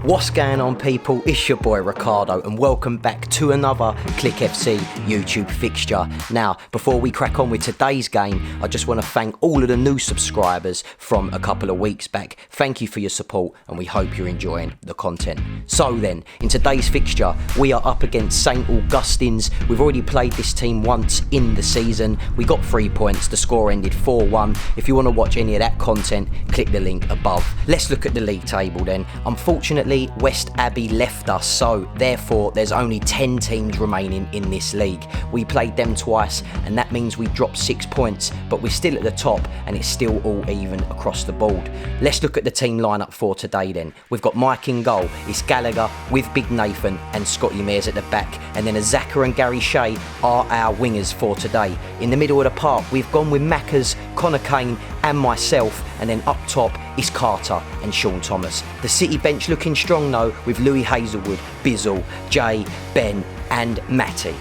What's going on, people? It's your boy Ricardo and welcome back to another KLIK FC YouTube fixture. Now, before we crack on with today's game, I just want to thank all of the new subscribers from a couple of weeks back. Thank you for your support and we hope you're enjoying the content. So then, in today's fixture, we are up against St. Augustines. We've already played this team once in the season. We got 3 points. The score ended 4-1. If you want to watch any of that content, click the link above. Let's look at the league table then. Unfortunately, West Abbey left us, so therefore there's only 10 teams remaining in this league. We played them twice and that means we dropped 6 points, but we're still at the top and it's still all even across the board. Let's look at the team lineup for today then. We've got Mike in goal. It's Gallagher with Big Nathan and Scotty Mears at the back, and then Azaka and Gary Shea are our wingers for today. In the middle of the park, we've gone with Maccas, Connor Kane and myself, and then up top is Carter and Sean Thomas. The City bench looking strong though, with Louis Hazelwood, Bizzle, Jay, Ben and Matty.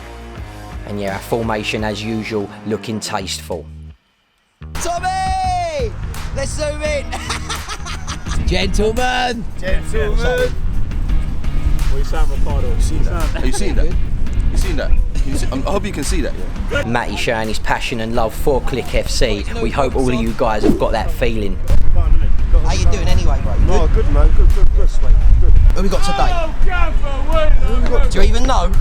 And yeah, our formation as usual looking tasteful. Tommy! Let's zoom in! Gentlemen! Gentlemen! Well, you sound Ricardo. You seen that? Have you seen that? You seen that? I hope you can see that. Yeah. Matty showing his passion and love for KLIK FC. We hope all of you guys have got that feeling. How you doing anyway, bro? Oh, good man, good. Who we got today? Do you even know?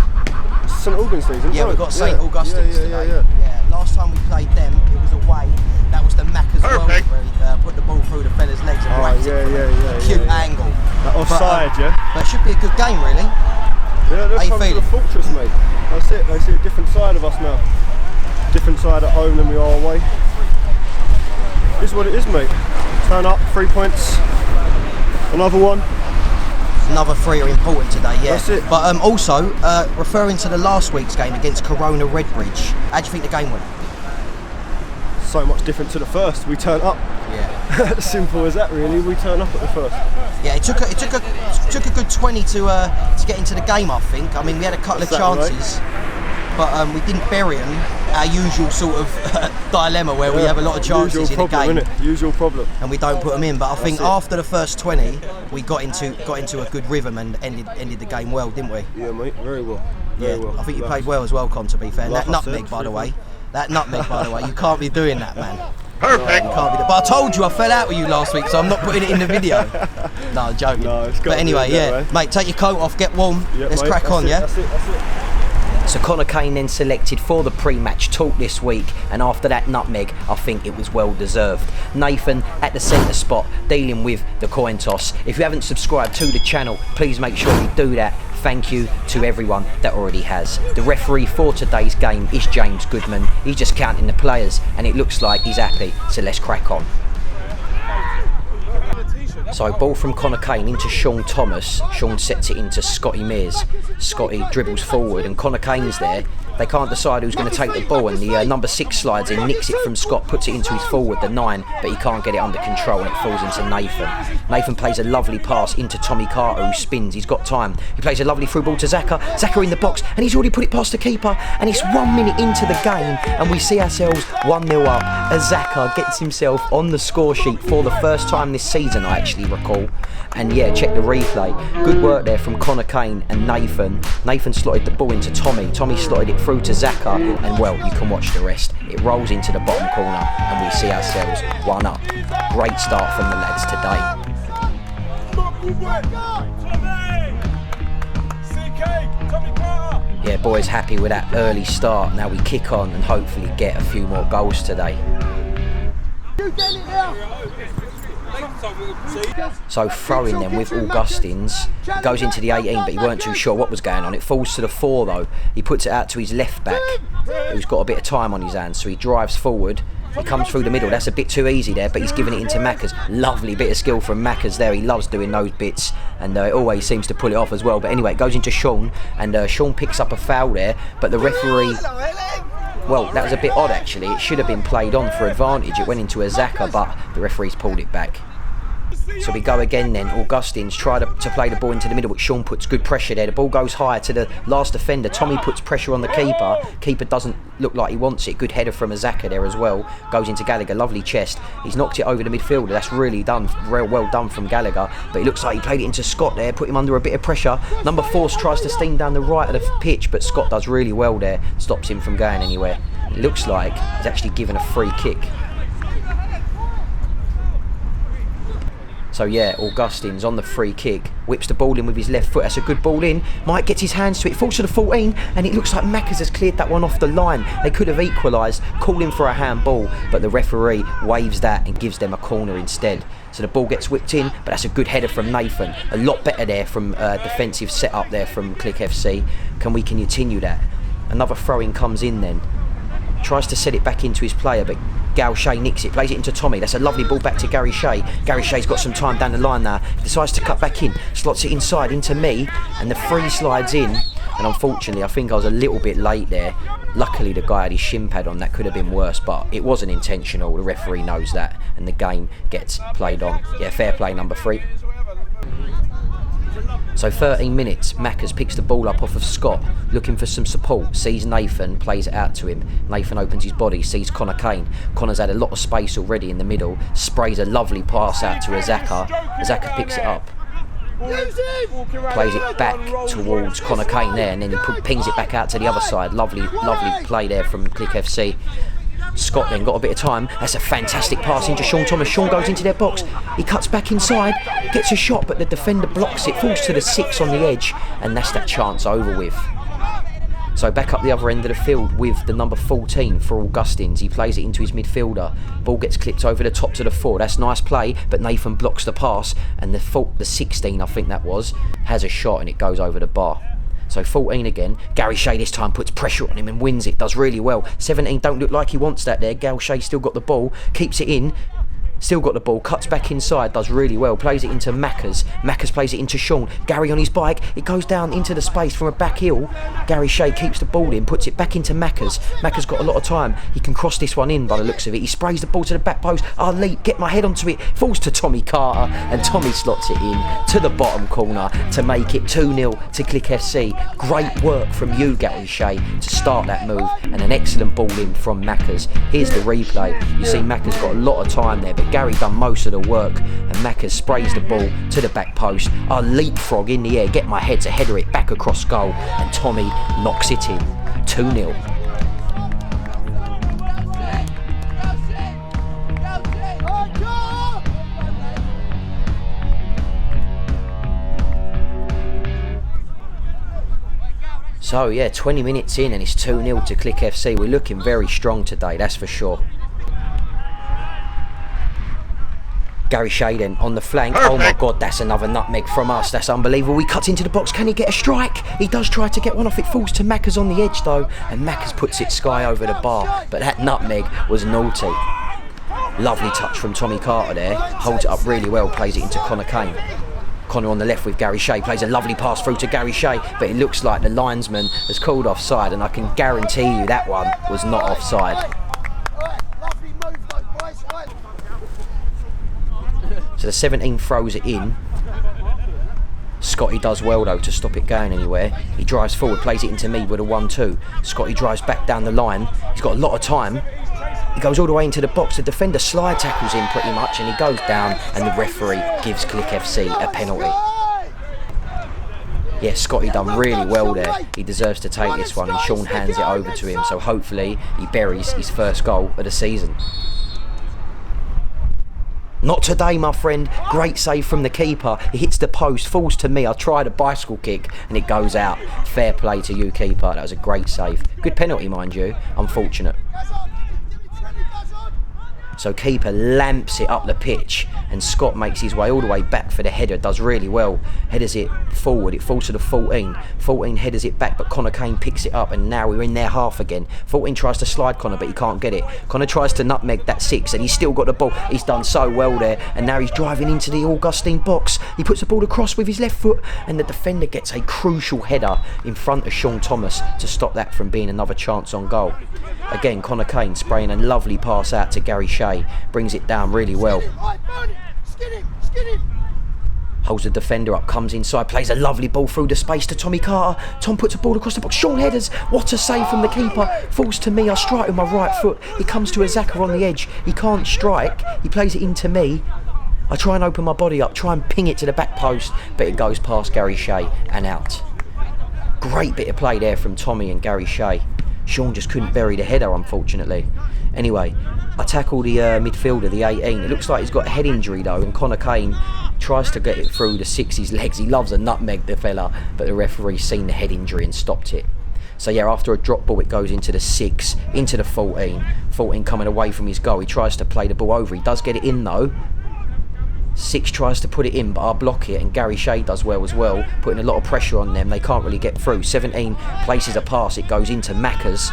St. Augustines, isn't it? Yeah, we've got St. Augustines today. Yeah. Last time we played them, it was away. That was the Maccas World where he put the ball through the fella's legs and whacked it from a cute angle. That offside, But it should be a good game, really. Yeah, they've come to the fortress, mate. That's it. They see a different side of us now. Different side at home than we are away. This is what it is, mate. Turn up, 3 points. Another one. Another 3 are important today, yeah. That's it. But also, referring to the last week's game against Corona Redbridge, how do you think the game went? So much different to the first. We turn up. Yeah. Simple as that, really. We turn up at the first. Yeah, it took a good 20 to get into the game, I think. I mean, we had a couple of chances, but we didn't bury them. Our usual sort of dilemma where we have a lot of chances in the game, usual problem, and we don't put them in. But I think after the first 20, we got into a good rhythm and ended the game well, didn't we? Yeah, mate, very well. Very well. I think you played well as well, Con. To be fair, like that nutmeg, by the way, you can't be doing that, man. Perfect. You can't be. But I told you I fell out with you last week, so I'm not putting it in the video. No, I'm joking. No, but anyway, mate, take your coat off, get warm. Let's crack on, yeah. That's it. So Connor Kane then selected for the pre-match talk this week, and after that nutmeg, I think it was well deserved. Nathan at the centre spot, dealing with the coin toss. If you haven't subscribed to the channel, please make sure you do that. Thank you to everyone that already has. The referee for today's game is James Goodman. He's just counting the players, and it looks like he's happy, so let's crack on. So ball from Connor Kane into Sean Thomas. Sean sets it into Scotty Mears. Scotty dribbles forward and Connor Kane's there. They can't decide who's going to take the ball, and the number 6 slides in, nicks it from Scott, puts it into his forward, the 9, but he can't get it under control and it falls into Nathan. Nathan plays a lovely pass into Tommy Carter, who spins. He's got time. He plays a lovely through ball to Zaka. Zaka in the box, and he's already put it past the keeper, and it's 1 minute into the game and we see ourselves 1-0 up as Zaka gets himself on the score sheet for the first time this season, I actually recall. And yeah, check the replay. Good work there from Connor Kane and Nathan. Nathan slotted the ball into Tommy. Tommy slotted it through to Zaka, and well, you can watch the rest. It rolls into the bottom corner and we see ourselves 1 up. Great start from the lads today. Yeah, boys happy with that early start. Now we kick on and hopefully get a few more goals today. So throwing them with Augustines, goes into the 18, but he weren't too sure what was going on. It falls to the 4 though. He puts it out to his left back, who's got a bit of time on his hands, so he drives forward. He comes through the middle. That's a bit too easy there, but he's given it into Maccas. Lovely bit of skill from Maccas there. He loves doing those bits, and it always seems to pull it off as well. But anyway, it goes into Sean, and Sean picks up a foul there, but the referee... Well, that was a bit odd actually. It should have been played on for advantage. It went into Azaka, but the referee's pulled it back. So we go again then. Augustines try to play the ball into the middle, but Sean puts good pressure there. The ball goes high to the last defender. Tommy puts pressure on the keeper. Keeper doesn't look like he wants it. Good header from Azaka there as well. Goes into Gallagher. Lovely chest. He's knocked it over the midfielder. That's really done. Well done from Gallagher. But it looks like he played it into Scott there. Put him under a bit of pressure. Number 4 tries to steam down the right of the pitch, but Scott does really well there. Stops him from going anywhere. It looks like he's actually given a free kick. So yeah, Augustines on the free kick, whips the ball in with his left foot. That's a good ball in. Mike gets his hands to it, falls to the 14, and it looks like Mackers has cleared that one off the line. They could have equalised, calling for a handball, but the referee waves that and gives them a corner instead. So the ball gets whipped in, but that's a good header from Nathan. A lot better there from defensive setup there from KLIK FC. Can we continue that? Another throw-in comes in then. Tries to set it back into his player, but Gal Shea nicks it, plays it into Tommy. That's a lovely ball back to Gary Shea. Gary Shea's got some time down the line now. Decides to cut back in, slots it inside into me, and the free slides in. And unfortunately, I think I was a little bit late there. Luckily, the guy had his shin pad on. That could have been worse, but it wasn't intentional. The referee knows that, and the game gets played on. Yeah, fair play, number 3. So 13 minutes, Mackers picks the ball up off of Scott, looking for some support, sees Nathan, plays it out to him. Nathan opens his body, sees Connor Kane. Connor's had a lot of space already in the middle, sprays a lovely pass out to Azaka. Azaka picks it up, plays it back towards Connor Kane there, and then he pings it back out to the other side. Lovely play there from KLIK FC. Scott then got a bit of time. That's a fantastic pass into Sean Thomas. Sean goes into their box. He cuts back inside, gets a shot, but the defender blocks it, falls to the 6 on the edge, and that's that chance over with. So back up the other end of the field with the number 14 for Augustines. He plays it into his midfielder. Ball gets clipped over the top to the 4. That's nice play, but Nathan blocks the pass, and the 16, I think that was, has a shot and it goes over the bar. So 14 again. Gary Shea this time puts pressure on him and wins it. Does really well. 17 don't look like he wants that there. Gary Shea still got the ball. Keeps it in. Still got the ball. Cuts back inside. Does really well. Plays it into Mackers. Mackers plays it into Sean. Gary on his bike. It goes down into the space from a back heel. Gary Shea keeps the ball in. Puts it back into Mackers. Mackers got a lot of time. He can cross this one in by the looks of it. He sprays the ball to the back post. I'll leap. Get my head onto it. Falls to Tommy Carter. And Tommy slots it in to the bottom corner to make it 2-0 to KLIK FC. Great work from you, Gary Shea, to start that move. And an excellent ball in from Mackers. Here's the replay. You see Mackers got a lot of time there, but Gary done most of the work, and Mackers sprays the ball to the back post. I'll leapfrog in the air, get my head to header it back across goal, and Tommy knocks it in. 2-0. So yeah, 20 minutes in and it's 2-0 to KLIK FC. We're looking very strong today, that's for sure. Gary Shea then on the flank. Oh my god, that's another nutmeg from us. That's unbelievable. He cuts into the box. Can he get a strike? He does try to get one off. It falls to Mackers on the edge though, and Mackers puts it sky over the bar. But that nutmeg was naughty. Lovely touch from Tommy Carter there. Holds it up really well. Plays it into Connor Kane. Connor on the left with Gary Shea. Plays a lovely pass through to Gary Shea, but it looks like the linesman has called offside, and I can guarantee you that one was not offside. So the 17 throws it in. Scotty does well though to stop it going anywhere. He drives forward, plays it into me with a 1-2. Scotty drives back down the line. He's got a lot of time. He goes all the way into the box. The defender slide tackles him pretty much, and he goes down, and the referee gives KLIK FC a penalty. Yeah, Scotty done really well there. He deserves to take this one, and Sean hands it over to him, so hopefully he buries his first goal of the season. Not today, my friend. Great save from the keeper. He hits the post, falls to me. I tried a bicycle kick and it goes out. Fair play to you, keeper. That was a great save. Good penalty, mind you. Unfortunate. So keeper lamps it up the pitch, and Scott makes his way all the way back for the header. Does really well. Headers it forward. It falls to the 14. 14 headers it back, but Connor Kane picks it up, and now we're in their half again. 14 tries to slide Connor, but he can't get it. Connor tries to nutmeg that 6, and he's still got the ball. He's done so well there, and now he's driving into the Augustine box. He puts the ball across with his left foot, and the defender gets a crucial header in front of Sean Thomas to stop that from being another chance on goal. Again, Connor Kane spraying a lovely pass out to Gary Shea. Brings it down really well. Holds the defender up, comes inside, plays a lovely ball through the space to Tommy Carter. Tom puts a ball across the box. Sean headers. What a save from the keeper. Falls to me. I strike with my right foot. It comes to Azaka on the edge. He can't strike. He plays it into me. I try and open my body up, try and ping it to the back post, but it goes past Gary Shea and out. Great bit of play there from Tommy and Gary Shea. Sean just couldn't bury the header, unfortunately. Anyway, I tackle the midfielder, the 18. It looks like he's got a head injury though, and Connor Kane tries to get it through the 6's legs. He loves a nutmeg, the fella, but the referee's seen the head injury and stopped it. So yeah, after a drop ball, it goes into the 6, into the 14. 14 coming away from his goal. He tries to play the ball over. He does get it in though. 6 tries to put it in, but I block it, and Gary Shea does well as well, putting a lot of pressure on them. They can't really get through. 17 places a pass. It goes into Mackers.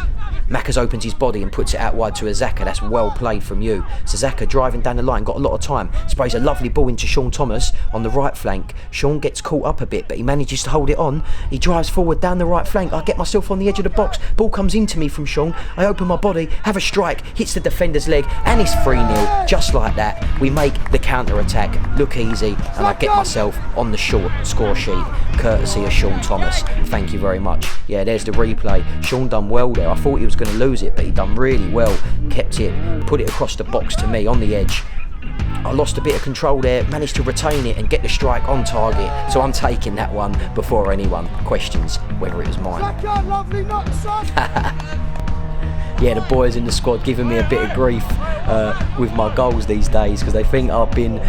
Mackers opens his body and puts it out wide to Azaka. That's well played from you. So Azaka driving down the line, got a lot of time. Sprays a lovely ball into Sean Thomas on the right flank. Sean gets caught up a bit, but he manages to hold it on. He drives forward down the right flank. I get myself on the edge of the box. Ball comes into me from Sean. I open my body, have a strike, hits the defender's leg, and it's 3-0. Just like that, we make the counter-attack look easy, and I get myself on the short score sheet, courtesy of Sean Thomas. Thank you very much. Yeah, there's the replay. Sean done well there. I thought he was going to lose it, but he done really well. Kept it, put it across the box to me on the edge. I lost a bit of control there, managed to retain it and get the strike on target. So I'm taking that one before anyone questions whether it was mine. Yeah, the boys in the squad giving me a bit of grief with my goals these days, because they think I've been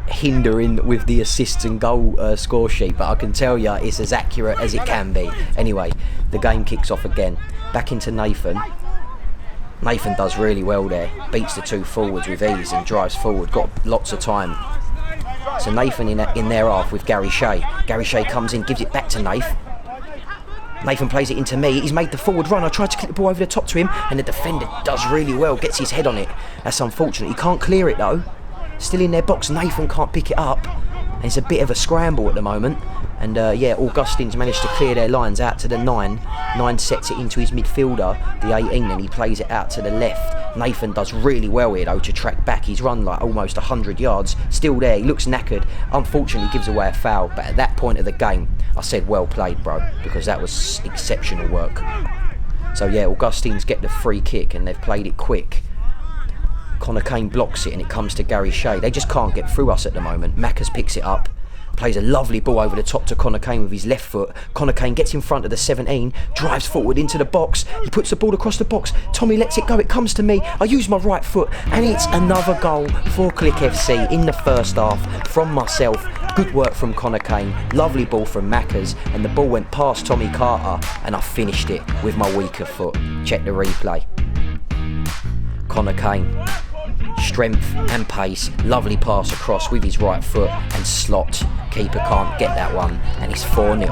hindering with the assists and goal score sheet, but I can tell you it's as accurate as it can be. Anyway, the game kicks off again. Back into Nathan. Nathan does really well there. Beats the 2 forwards with ease and drives forward. Got lots of time. So Nathan in their half with Gary Shea. Gary Shea comes in, gives it back to Nathan. Nathan plays it into me. He's made the forward run. I tried to clip the ball over the top to him, and the defender does really well. Gets his head on it. That's unfortunate. He can't clear it though. Still in their box. Nathan can't pick it up. And it's a bit of a scramble at the moment. And yeah, Augustines managed to clear their lines out to the 9. 9 sets it into his midfielder, the 18, and he plays it out to the left. Nathan does really well here though to track back. He's run like almost 100 yards. Still there, he looks knackered. Unfortunately gives away a foul, but at that point of the game, I said well played bro, because that was exceptional work. So yeah, Augustines get the free kick and they've played it quick. Connor Kane blocks it and it comes to Gary Shea. They just can't get through us at the moment. Mackers picks it up. Plays a lovely ball over the top to Connor Kane with his left foot. Connor Kane gets in front of the 17, drives forward into the box. He puts the ball across the box. Tommy lets it go. It comes to me. I use my right foot, and it's another goal for KLIK FC in the first half from myself. Good work from Connor Kane. Lovely ball from Mackers, and the ball went past Tommy Carter, and I finished it with my weaker foot. Check the replay. Connor Kane. Strength and pace, lovely pass across with his right foot and slot. Keeper can't get that one, and it's 4-0.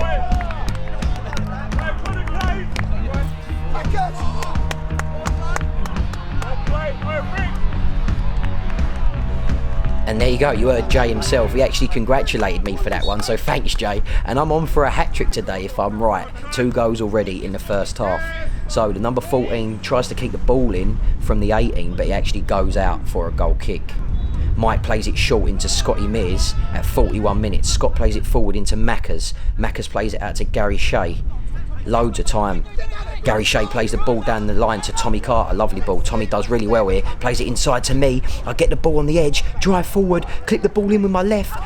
And there you go, you heard Jay himself. He actually congratulated me for that one, so thanks Jay. And I'm on for a hat-trick today if I'm right. 2 goals already in the first half. So the number 14 tries to keep the ball in from the 18, but he actually goes out for a goal kick. Mike plays it short into Scotty Mears at 41 minutes. Scott plays it forward into Mackers. Mackers plays it out to Gary Shea. Loads of time. Gary Shea plays the ball down the line to Tommy Carter. Lovely ball. Tommy does really well here. Plays it inside to me. I get the ball on the edge, drive forward, clip the ball in with my left.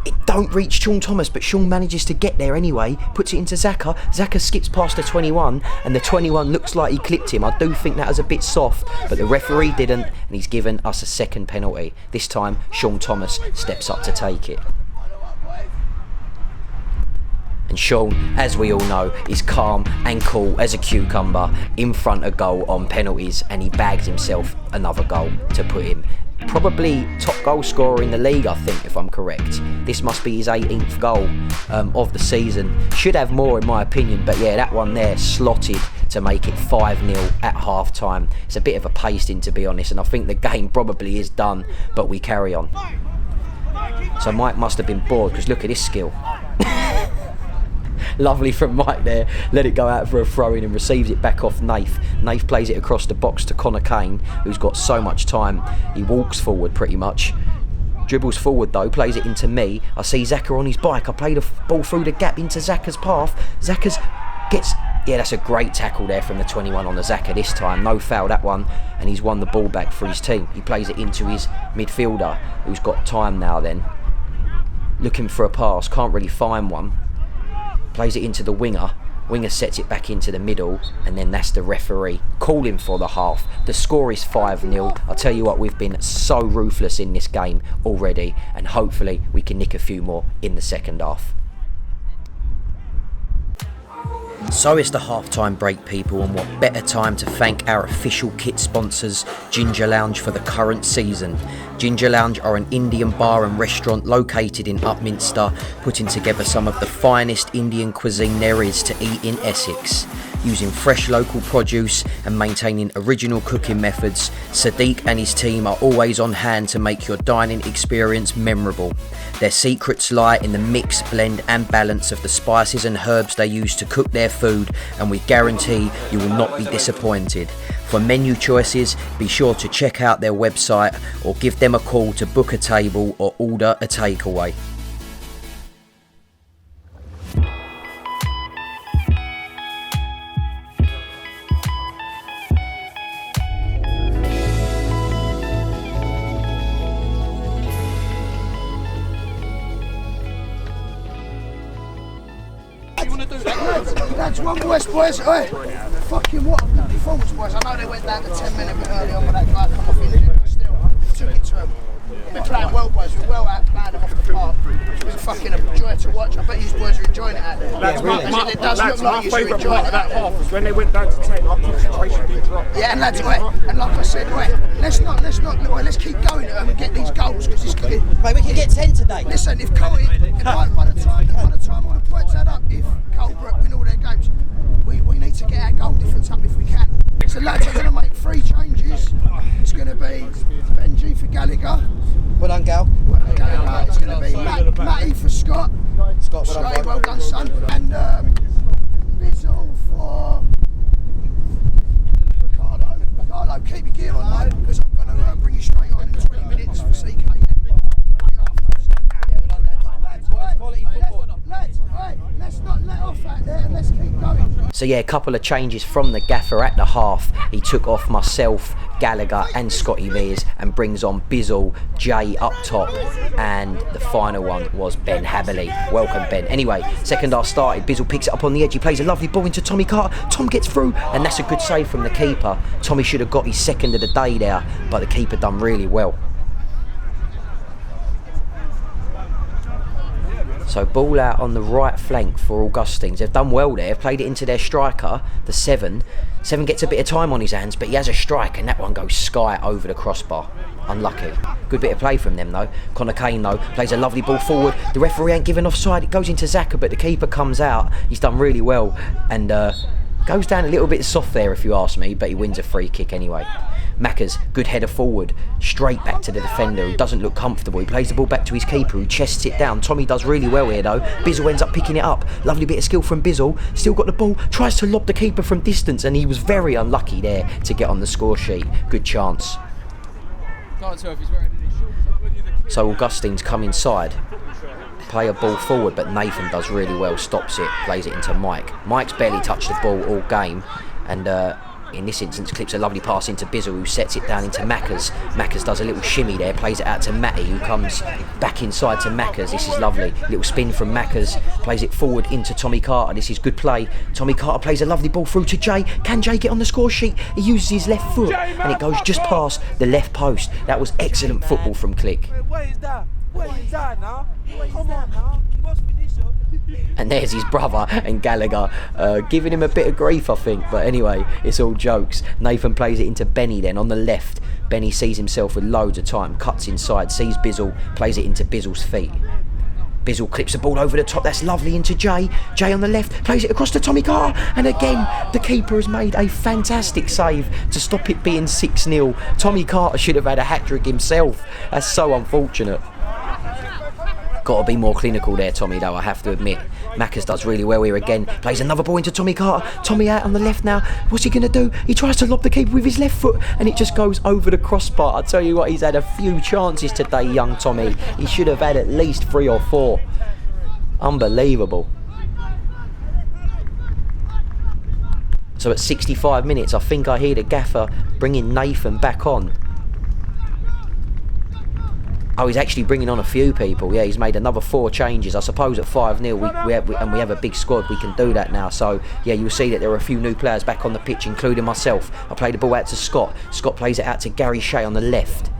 It don't reach Sean Thomas, but Sean manages to get there anyway. Puts it into Zaka. Zaka skips past the 21, and the 21 looks like he clipped him. I do think that was a bit soft, but the referee didn't, and he's given us a second penalty. This time, Sean Thomas steps up to take it. And Sean, as we all know, is calm and cool as a cucumber in front of goal on penalties, and he bags himself another goal to put him probably top goal scorer in the league, I think, if I'm correct. This must be his 18th goal of the season. Should have more in my opinion, but yeah, that one there slotted to make it 5-0 at half time. It's a bit of a pasting, to be honest, and I think the game probably is done, but we carry on. So Mike must have been bored, because look at this skill. Lovely from Mike there. Let it go out for a throw-in and receives it back off Nath. Nath plays it across the box to Connor Kane, who's got so much time. He walks forward pretty much. Dribbles forward though, plays it into me. I see Zaka on his bike. I play the ball through the gap into Zaka's path. Zaka's gets... Yeah, that's a great tackle there from the 21 on the Zaka this time. No foul, that one. And he's won the ball back for his team. He plays it into his midfielder, who's got time now then. Looking for a pass, can't really find one. Plays it into the winger. Winger sets it back into the middle, and then that's the referee calling for the half. The score is 5-0. I'll tell you what, we've been so ruthless in this game already, and hopefully we can nick a few more in the second half. So it's the half-time break, people, and what better time to thank our official kit sponsors, Ginger Lounge, for the current season. Ginger Lounge are an Indian bar and restaurant located in Upminster, putting together some of the finest Indian cuisine there is to eat in Essex. Using fresh local produce and maintaining original cooking methods, Sadiq and his team are always on hand to make your dining experience memorable. Their secrets lie in the mix, blend and balance of the spices and herbs they use to cook their food, and we guarantee you will not be disappointed. For menu choices, be sure to check out their website or give them a call to book a table or order a takeaway. Lads, one boys, oi! Fucking what a good performance, boys. I know they went down to 10 minutes a bit early on, but that guy come off injured, but still, took it to them. We're playing well, boys. We're well outplaying them off the park. It was a fucking joy to watch. I bet you boys are enjoying it out there. Yeah, really. It does look like you're enjoying part it. of that half was when they went down to 10, our concentration did drop. Yeah, and lads, and like I said, let's keep going and get these goals, because it's good. Mate, we can get 10 today. Listen, if Cole, by the time all the points add up, if Colebrook win all their games, we need to get our goal difference up if we can. So lads, I'm going to make 3 changes. It's going to be Benji for Gallagher. Well done, Gal. It's going to be Matty for Scott. Scotty, well done, son. And Bizzle for Ricardo. Ricardo, keep your gear on, mate, because I'm going to bring you straight on in 20 minutes for CK. Let's not let off out there and let's keep going. So yeah, a couple of changes from the gaffer at the half. He took off myself, Gallagher and Scotty Mears and brings on Bizzle, Jay up top, and the final one was Ben Haberley. Welcome, Ben. Anyway, second half started. Bizzle picks it up on the edge. He plays a lovely ball into Tommy Carter. Tom gets through, and that's a good save from the keeper. Tommy should have got his second of the day there, but the keeper done really well. So ball out on the right flank for Augustines. They've done well there, played it into their striker, the 7. 7 gets a bit of time on his hands, but he has a strike, and that one goes sky over the crossbar. Unlucky. Good bit of play from them though. Connor Kane though, plays a lovely ball forward. The referee ain't giving offside, it goes into Zaka, but the keeper comes out. He's done really well, and goes down a little bit soft there if you ask me, but he wins a free kick anyway. Mackers, good header forward, straight back to the defender who doesn't look comfortable. He plays the ball back to his keeper who chests it down. Tommy does really well here though. Bizzle ends up picking it up. Lovely bit of skill from Bizzle. Still got the ball, tries to lob the keeper from distance, and he was very unlucky there to get on the score sheet. Good chance. So Augustine's come inside. Play a ball forward, but Nathan does really well, stops it, plays it into Mike. Mike's barely touched the ball all game, and in this instance clips a lovely pass into Bizzle, who sets it down into Mackers. Mackers does a little shimmy there, plays it out to Matty, who comes back inside to Mackers. This is lovely, little spin from Mackers, plays it forward into Tommy Carter. This is good play. Tommy Carter plays a lovely ball through to Jay. Can Jay get on the score sheet? He uses his left foot and it goes just past the left post. That was excellent football from KLIK. What is that? What is that now? Come on now, you must finish up. And there's his brother and Gallagher giving him a bit of grief, I think, but anyway, it's all jokes. Nathan plays it into Benny then on the left. Benny sees himself with loads of time, cuts inside, sees Bizzle, plays it into Bizzle's feet. Bizzle clips the ball over the top, that's lovely, into Jay. Jay on the left, plays it across to Tommy Carr, and again, the keeper has made a fantastic save to stop it being 6-0. Tommy Carter should have had a hat-trick himself. That's so unfortunate. Got to be more clinical there, Tommy, though, I have to admit. Maccas does really well here again. Plays another ball into Tommy Carter. Tommy out on the left now. What's he going to do? He tries to lob the keeper with his left foot and it just goes over the crossbar. I tell you what, he's had a few chances today, young Tommy. He should have had at least 3 or 4. Unbelievable. So at 65 minutes, I think I hear the gaffer bringing Nathan back on. Oh, he's actually bringing on a few people. Yeah, he's made another 4 changes. I suppose at 5-0, we have a big squad. We can do that now. So, yeah, you'll see that there are a few new players back on the pitch, including myself. I play the ball out to Scott. Scott plays it out to Gary Shea on the left.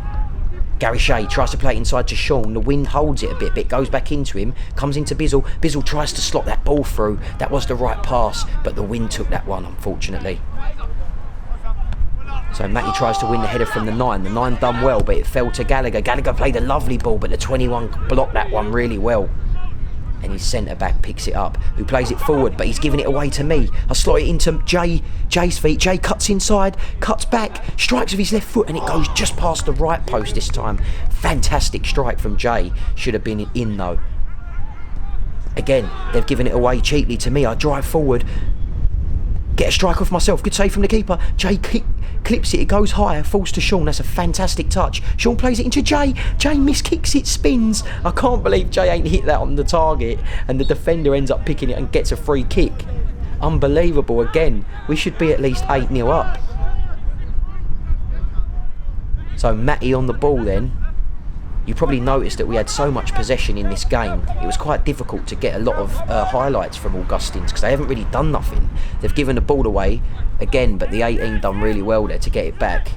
Gary Shea tries to play it inside to Sean. The wind holds it a bit, but it goes back into him. Comes into Bizzle. Bizzle tries to slot that ball through. That was the right pass, but the wind took that one, unfortunately. So Matty tries to win the header from the 9. The 9 done well, but it fell to Gallagher. Gallagher played a lovely ball, but the 21 blocked that one really well. And his centre-back picks it up, who plays it forward, but he's giving it away to me. I slot it into Jay's feet. Jay cuts inside, cuts back, strikes with his left foot, and it goes just past the right post this time. Fantastic strike from Jay. Should have been in, though. Again, they've given it away cheaply to me. I drive forward, get a strike off myself. Good save from the keeper. Jay clips it. It goes higher. Falls to Sean. That's a fantastic touch. Sean plays it into Jay. Jay miskicks it. Spins. I can't believe Jay ain't hit that on the target. And the defender ends up picking it and gets a free kick. Unbelievable again. We should be at least 8-0 up. So Matty on the ball then. You probably noticed that we had so much possession in this game. It was quite difficult to get a lot of highlights from Augustines because they haven't really done nothing. They've given the ball away again, but the 18 done really well there to get it back.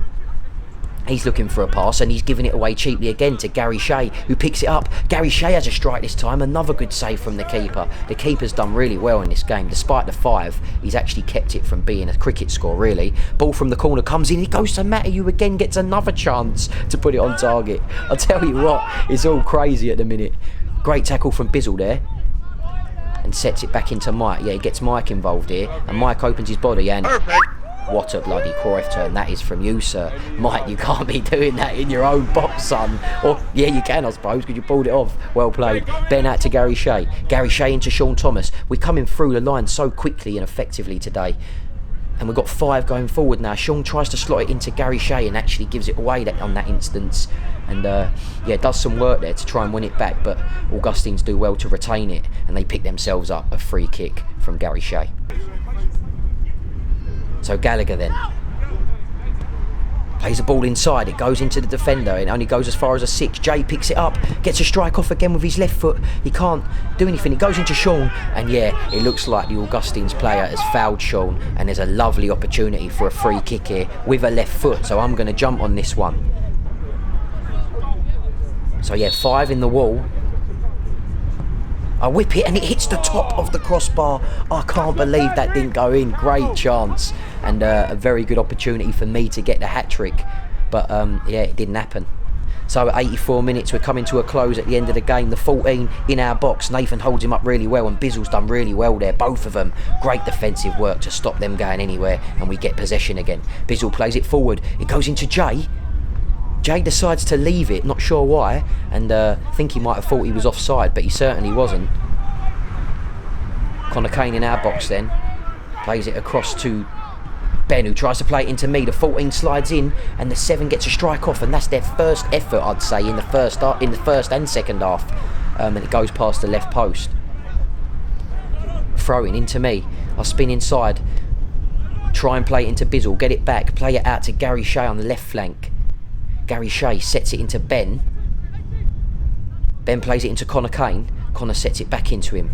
He's looking for a pass and he's giving it away cheaply again to Gary Shea, who picks it up. Gary Shea has a strike this time. Another good save from the keeper. The keeper's done really well in this game. Despite the 5, he's actually kept it from being a cricket score, really. Ball from the corner comes in. It goes to Matty, who again gets another chance to put it on target. I'll tell you what, it's all crazy at the minute. Great tackle from Bizzle there. And sets it back into Mike. Yeah, he gets Mike involved here. And Mike opens his body and... What a bloody Cruyff turn that is from you, sir. Mike, you can't be doing that in your own box, son. Or, yeah, you can, I suppose, because you pulled it off. Well played. Ben out to Gary Shea. Gary Shea into Sean Thomas. We're coming through the line so quickly and effectively today. And we've got 5 going forward now. Sean tries to slot it into Gary Shea and actually gives it away on that instance. And, yeah, does some work there to try and win it back. But Augustines do well to retain it. And they pick themselves up a free kick from Gary Shea. So Gallagher then plays the ball inside. It goes into the defender. It only goes as far as a 6. Jay picks it up, gets a strike off again with his left foot. He can't do anything. It goes into Sean, and yeah, it looks like the Augustines player has fouled Sean, and there's a lovely opportunity for a free kick here with a left foot. So I'm going to jump on this one. So yeah, 5 in the wall. I whip it and it hits the top of the crossbar. I can't believe that didn't go in. Great chance and a very good opportunity for me to get the hat-trick. But yeah, it didn't happen. So at 84 minutes, we're coming to a close at the end of the game. The 14 in our box. Nathan holds him up really well and Bizzle's done really well there. Both of them. Great defensive work to stop them going anywhere and we get possession again. Bizzle plays it forward. It goes into Jay. Jay decides to leave it, not sure why, and I think he might have thought he was offside, but he certainly wasn't. Connor Kane in our box then, plays it across to Ben, who tries to play it into me. The 14 slides in, and the 7 gets a strike off, and that's their first effort, I'd say, in the first and second half, and it goes past the left post. Throwing into me, I spin inside, try and play it into Bizzle, get it back, play it out to Gary Shea on the left flank. Gary Shea sets it into Ben. Ben plays it into Connor Kane. Connor sets it back into him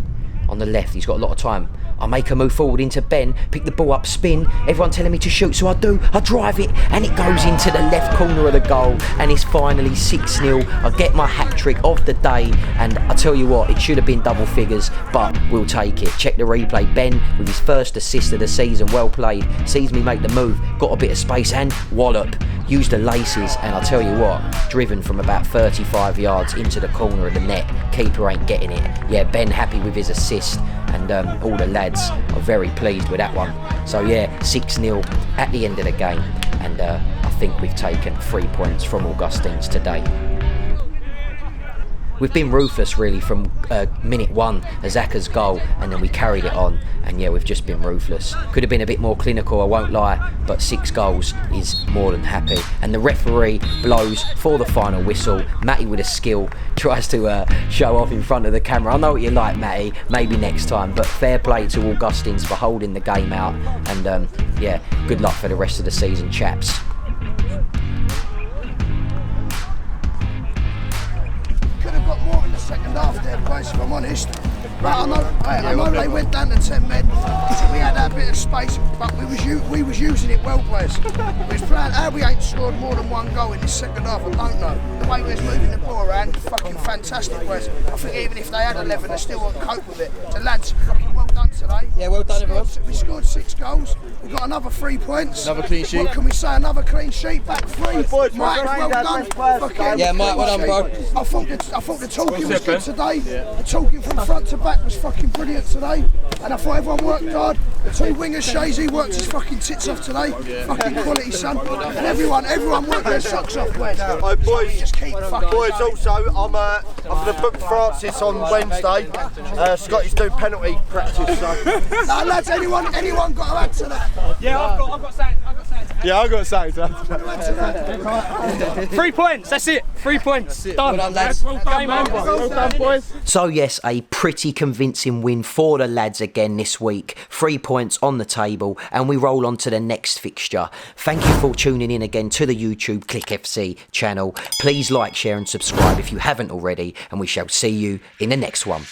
on the left. He's got a lot of time. I make a move forward into Ben, pick the ball up, spin. Everyone telling me to shoot, so I do. I drive it, and it goes into the left corner of the goal, and it's finally 6-0. I get my hat-trick of the day, and I tell you what, it should have been double figures, but we'll take it. Check the replay. Ben, with his first assist of the season, well played. Sees me make the move, got a bit of space, and wallop. Used the laces, and I tell you what, driven from about 35 yards into the corner of the net. Keeper ain't getting it. Yeah, Ben happy with his assist, and all the lads are very pleased with that one. So yeah, 6-0 at the end of the game, and I think we've taken 3 points from Augustines today. we've been ruthless really from minute 1, Azaka's goal, and then we carried it on, and yeah, we've just been ruthless. Could have been a bit more clinical, I won't lie, but 6 goals is more than happy. And the referee blows for the final whistle. Matty with a skill tries to show off in front of the camera. I know what you like, Matty, maybe next time, but fair play to Augustines for holding the game out, and yeah, good luck for the rest of the season, chaps. Could have got more in the second half there, boys, if I'm honest. But I know they went down to 10 men, so we had that bit of space, but we was using it well, boys. We was playing, how we ain't scored more than 1 goal in this second half, I don't know. The way we was moving the ball around, fucking fantastic, boys. I think even if they had 11, they still wouldn't cope with it. The lads, fucking well done today. Yeah, well done, everyone. We scored 6 goals, we got another 3 points. Another clean sheet. What can we say, another clean sheet, back 3. Boys, Mike, well done. Fucking Yeah, Mike, well done, bro. I thought the talking was good today. The talking from front to back was fucking brilliant today. And I thought everyone worked hard. The 2 wingers, Shazy worked his fucking tits off today. Fucking quality, son. And everyone worked their socks off, boys. Oh, boys, Just keep fucking. boys, also, I'm going to book Francis on Wednesday. Scotty's doing penalty practice, so. Now, lads, anyone got to add to that? Yeah, I've got something. Yeah, I got something to Add to that? 3 points, that's it. 3 points. Done. Well done, lads. Game over. Well done, boys. So yes, a pretty convincing win for the lads again this week. 3 points on the table, and we roll on to the next fixture. Thank you for tuning in again to the YouTube KLIK FC channel. Please like, share and subscribe if you haven't already, and we shall see you in the next one.